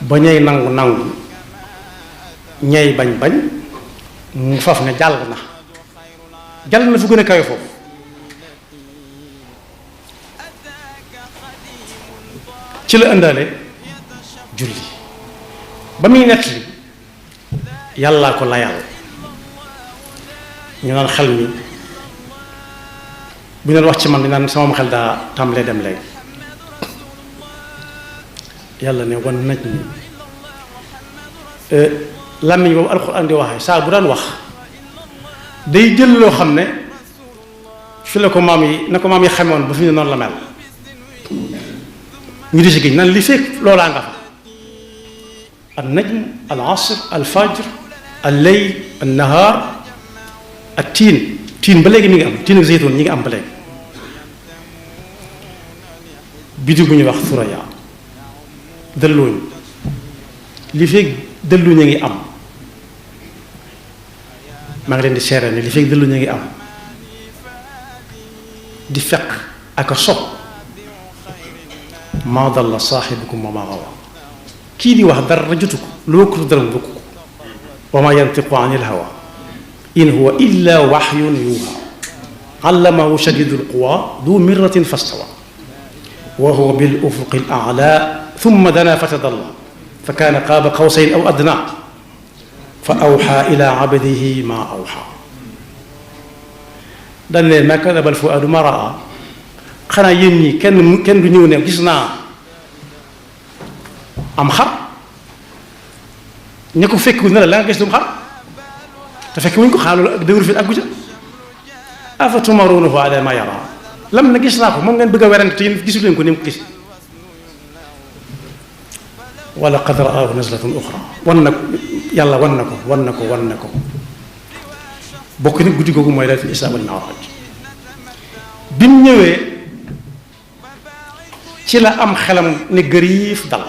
ba ñay nangu nangu ñay bañ bañ mu faf ne jàll na fu gën a kawe foofu ci la ëndaale julli ba muy nettali yàllaa ko layal ñu naan xel mi bu ñu doon wax ci man di naan sama xel daa tàmbalee dem léegi yàlla ne wan naj mi làmmiñ boobu alxuraan di waxee saa bu daan wax day jël loo xam ne fi la ko maam yi na ko maam yi xamoon ba fi ne noonu la mel ñu di si giñ nan li fekk loolaa nga fa al najm al asr al fajr al layl al nahaar ak tiin ba léegi mi ngi am tiin ak zeytuun ñi ngi am ba léegi biddiw bu ñuy wax Thuraya dëllooñ li fekk dëlluñ a ngi am maa ngi leen di seere ni li fekk dëlluñ a ngi am di fekk ak a sob maa dalla saaxibukum wa maa gawa kii di wax dara jotu ko lu wëkkatu dara mu bëgg ko wa maa yantiqu anil hawa in huwa illa waxyun yuuxa allamahu shadidul quwa du mirratin fastawa wa huwa bil ufuqil a'la thumma dana fatadalla fa kaana qaaba qawsayn aw adnaa fa awxaa ilaa abdihi maa awxaa dañ leen ma kadabal fuaadu maa raa xanaa yéen ñi kenn du ñëw ne gis naa am xar ña ko fekkul ne la nga gis lu mu xar te fekk wuñ ko xaaral ak dëgër fi àggu ca afa tumaruunahu alaa maa yaraa lam na gis naa ko moom ngeen bëgg a werante te yéen gisu leen ko ni mu ko gis wala qad ra'aahu nazlatan uxraa wan na yàlla wan na ko bokk ni guddi googu mooy laylatul israa wal mi'raaj bi mu ñëwee ci la am xelam ne gëriif dal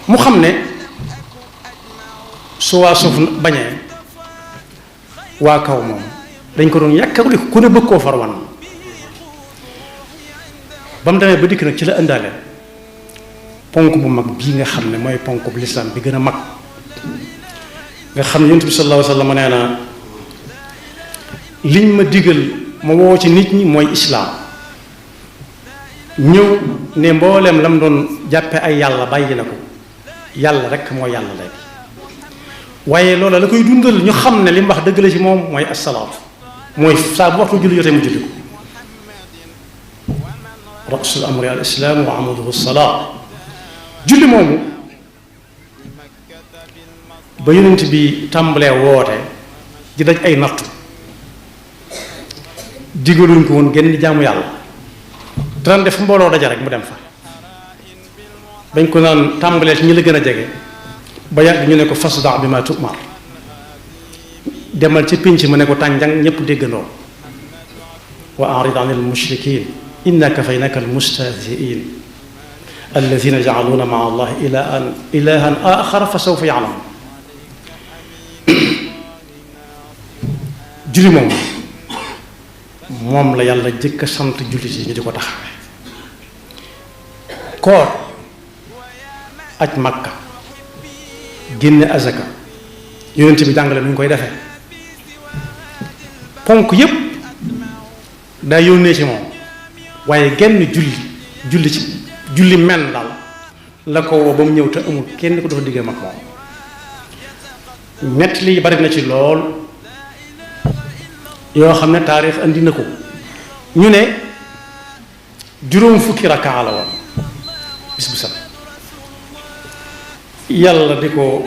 mu xam ne su waa suuf bañee waa kaw moom dañ ko doon yàkkali ku ne bëgg koo far wan ba mu demee ba dikk nag ci la ëndaale ponk bu mag bii nga xam ne mooy ponk bu lislaam bi gën a mag nga xam ne yonent bi sallallahu alayhi wa sallam nee na liñ ma digal ma woo ci nit ñi mooy islaam ñëw ne mbooleem lam doon jàppe ay yàlla bàyyi na ko yàlla rek moo yàlla léegi waaye loola la koy dundal ñu xam ne li mu wax dëgg la ci moom mooy assalaatu mooy saa bu waxtu julli jotee mu julli ko rasul amri al islaam wa amaduhu salaa julli moomu ba yonent bi tàmbalee woote di daj ay nattu digaluñ ko woon genn jaamu yàlla daan def mbooloo daja rek mu dem fa bañ ko naan tàmbalee ci ñi la gën a jege ba yàgg ñu ne ko fasda bi ma tu'mar demal ci pénc ma ne ko tànjang ñépp déggandoo wa a'rid anil mushrikin inna kafaynaka al mustahzi'in alladhina ja'aluna ma'a allahi ilahan akhar fa sawfa ya'lamun julli moom la yàlla jëkk a sant jullit yi ñu di ko taxawe koor aj makka génne azaka yonent bi jàngale nu ñu koy defee ponk yépp daa yónnee ci moom waaye genn julli men daal la ko woo ba mu ñëw te amul kenn ko dox diggam ak moom nett li bari na ci lool yoo xam ne taarix andi na ko ñu ne juróom fukki rakaa la woon bis bu set yàlla di ko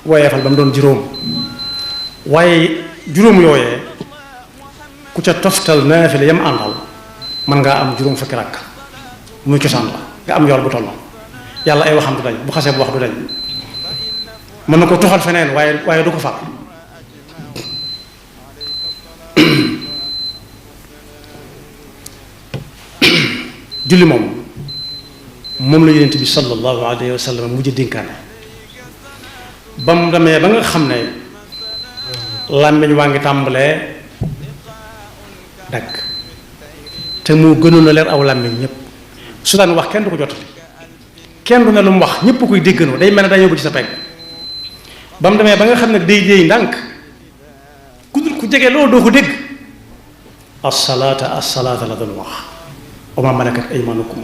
woyefal ba mu doon juróom waaye juróom yooyee ku ca toftal naafila yam àndal mën ngaa am juróom fukki rakk muy cosaan la nga am yool bu toll yàlla ay waxam du dañ bu xasee bu wax du dañ mën na ko toxal feneen waaye du ko fàtt julli moom la yonent bi sallallahu alayhi wa sallam mujj dénkaane ba mu demee ba nga xam ne làmmiñ waa ngi tàmbalee dagg te mu gënoon a leer aw làmmiñ ñépp su daan wax kenn du ko jottali kenn du ne lu mu wax ñëpp koy déggandoo day mel ne dañoo ko ci sa pegg ba mu demee ba nga xam ne day déey ndànk ku jege loolu doo ko dégg as-salaata la doon wax wa maa malakat aymaanukum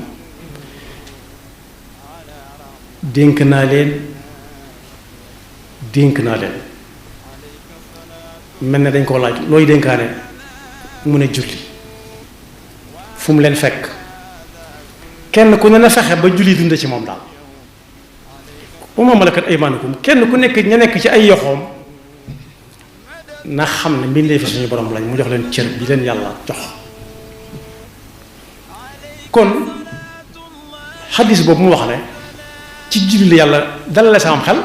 dénk naa leen mel ne dañ koo laaj looy dénkaane mu ne julli fu mu leen fekk kenn ku ne na fexe ba julli dund ci moom daal wa maa malakat aymaanukum kenn ku nekk ña nekk ci ay yoxoom na xam ne mbindee fi suñu borom lañ mu jox leen cër bi leen yàlla jox kon xadis boobu mu wax ne ci julli yàlla dalale sama xel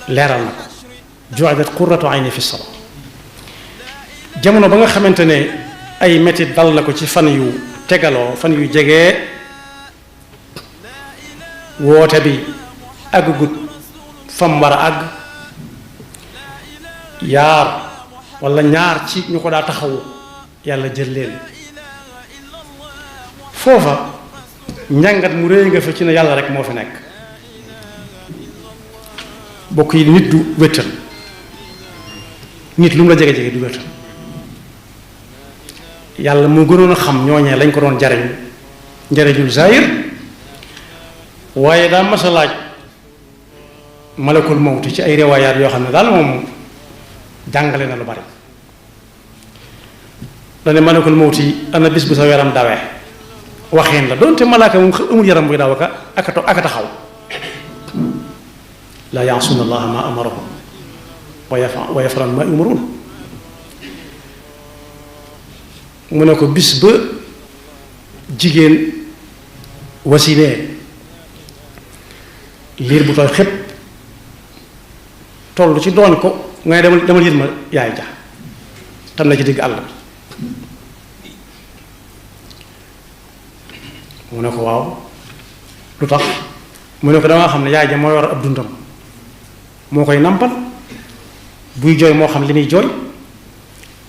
leeral na ko ju'ilat qurratu ayni fi salaa jamono ba nga xamante ne ay metit dal na ko ci fan yu tegaloo fan yu jege woote bi àggut fam war a àgg yaar wala ñaar ci ñu ko daa taxawu yàlla jël leen foofa njàngat mu réy nga fa ci ne yàlla rek moo fi nekk bokk yi nit du wéttal nit lu mu la jege-jege du wéttal yàlla moo gënoon a xam ñooñee lañ ko doon njariñul zahir waaye daa mas a laaj malakul mawti ci ay riwaayaat yoo xam ne daal moom jàngale na lu bari dane malakul mawti ana bis bu sa yaram dawee waxeen la doonte malaaka moom amul yaram buy daw aka taxaw laa yaasuuna allaha ma amarahum wa yafaluuna ma yumaruun mu ne ko bis ba jigéen wasinee liir bu tooy xépp toll ci doon ko nga ne demal yët ma yaay ja tam na ci digg àll bi mu ne ko waaw lu tax mu ne ko damaa xam ne yaay ja moo yor ab dundam moo koy nampal buy jooy moo xam li muy jooy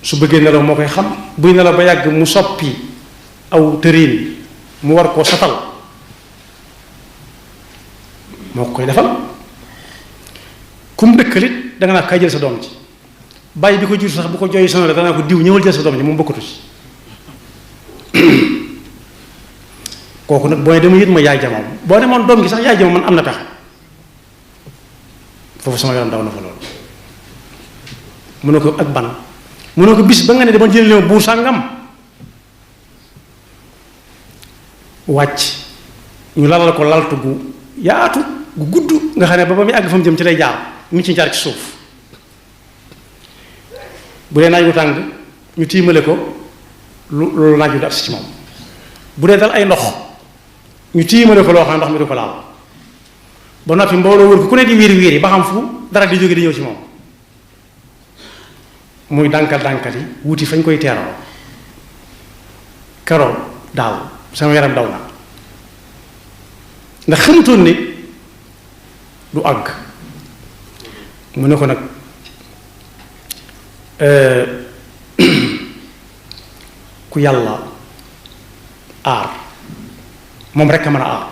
su bëggee nelaw moo koy xam buy nelaw ba yàgg mu soppi aw tëriin mu war koo satal moo koy defal kum dëkkalit danga naa kay jël sa doom ji bàyyi bi ko jur sax bu ko jooy sonal danaa ko diw ñëwal jël sa doom ji moom bokkatu ci kooku nag boo ne dama yët ma yaay jamoom boo demoon doom gi sax yaay jamoom man am na pexe foofu sama yaram daw na fa loolu mu ne ko ak ban mu ne ko bis ba nga ne dama jël ma buur sàngam wàcc ñu lalal ko laltu gu yaatu gu gudd nga xam ne ba muy àgg fa mu jëm ci lay jaar mu ci jaar ci suuf bu dee naaj wu tàng ñu tiimale ko loolu naaj wu di agsi ci moom bu dee dal ay ndox ñu tiimale ko loo xam ne ndox mi du ko laal ba noppi mbooloo wër ko ku ne di wiiri wiiri ba xam fu dara di jóge di ñëw ci moom muy dànkal yi wuti fañ koy teeroo keroog daaw sama yaram daw na ndax xamutoon ni du àgg mu ne ko nag ku yàlla aar moom rekk a mën a aar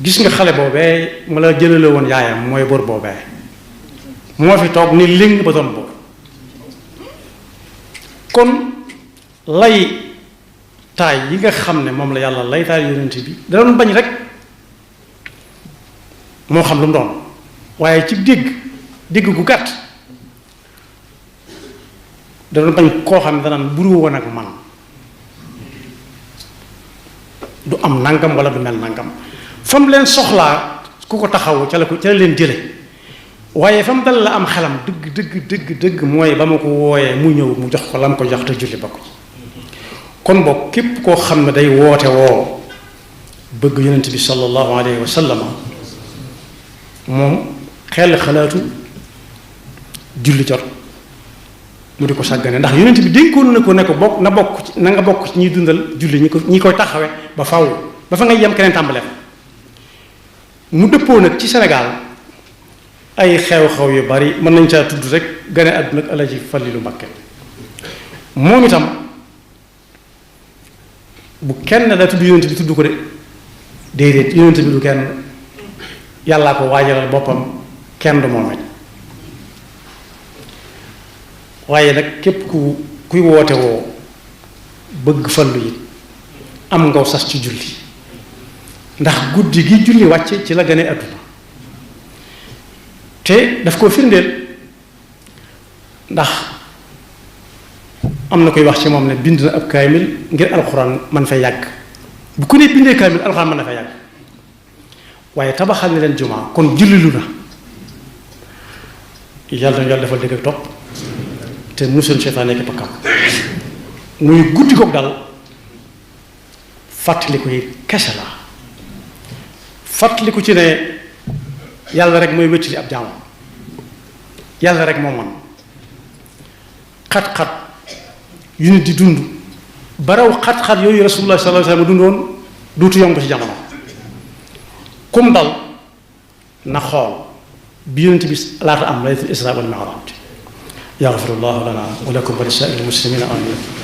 gis nga xale boobee ma la jëlale woon yaayam mooy bor boobee moo fi toog ni ling ba doon bor kon lay taay yi nga xam ne moom la yàlla lay taay yonent bi da doon bañ rek moo xam lu mu doon waaye ci dégg gu gàtt da doon bañ koo xam ne danaan buru woon ak man du am nangam wala du mel nangam fa mu leen soxlaa ku ko taxaw ca la leen jële waaye fa mu dal la am xelam dëgg mooy ba ma ko wooyee mu ñëw mu jox ko la mu ko jox te julli ba ko kon boog képp koo xam ne day woote woo bëgg yonent bi sallallahu alayhi wa sallam moom xel xalaatu julli jot mu di ko sàggane ndax yonent bi dénkoon na ko ne ko bokk na nga bokk ci ñuy dundal julli ñi koy taxawe ba faw ba fa ngay yem keneen tàmbale mu dëppoo nag ci Sénégal ay xew-xew yu bari mën nañ caa tudd rek gane àdduna ak Alaji Falilu Mbakke moom itam bu kenn la tudd yonent bi tudd ko de déedéet yonent bi du kenn yàllaa ko waajalal boppam kenn du moom it waaye nag képp kuy woote woo bëgg fallu yi am ngaw sas ci julli ndax guddi gi julli wàcce ci la gane àdduna te daf koo firndeel ndax am na koy wax ci moom ne bind na ab kaamil ngir alxuraan man fay yàgg bu ko ne bindee kaamil alxuraan mën na fay yàgg waaye tabaxal na leen jumaa kon jullilu na yàlla na yàlla defal dëgg ak topp te musal seytaane nekk pakkam muy guddi goog daal fàttaliku yi kese la fàttaliku ci ne yàlla rek mooy wéttali ab jaamam yàlla rek moo man xat-xat yu nit di dund baraw xat-xat yooyu rasulullah sallallahu alayhi wasallam dundoon duutu yomb ci jamono kum dal na xool bi yonent bi laata am laylatul isra wal mi'raj yaxfirullahu lana wa lakum wa li saa'iril muslimina amin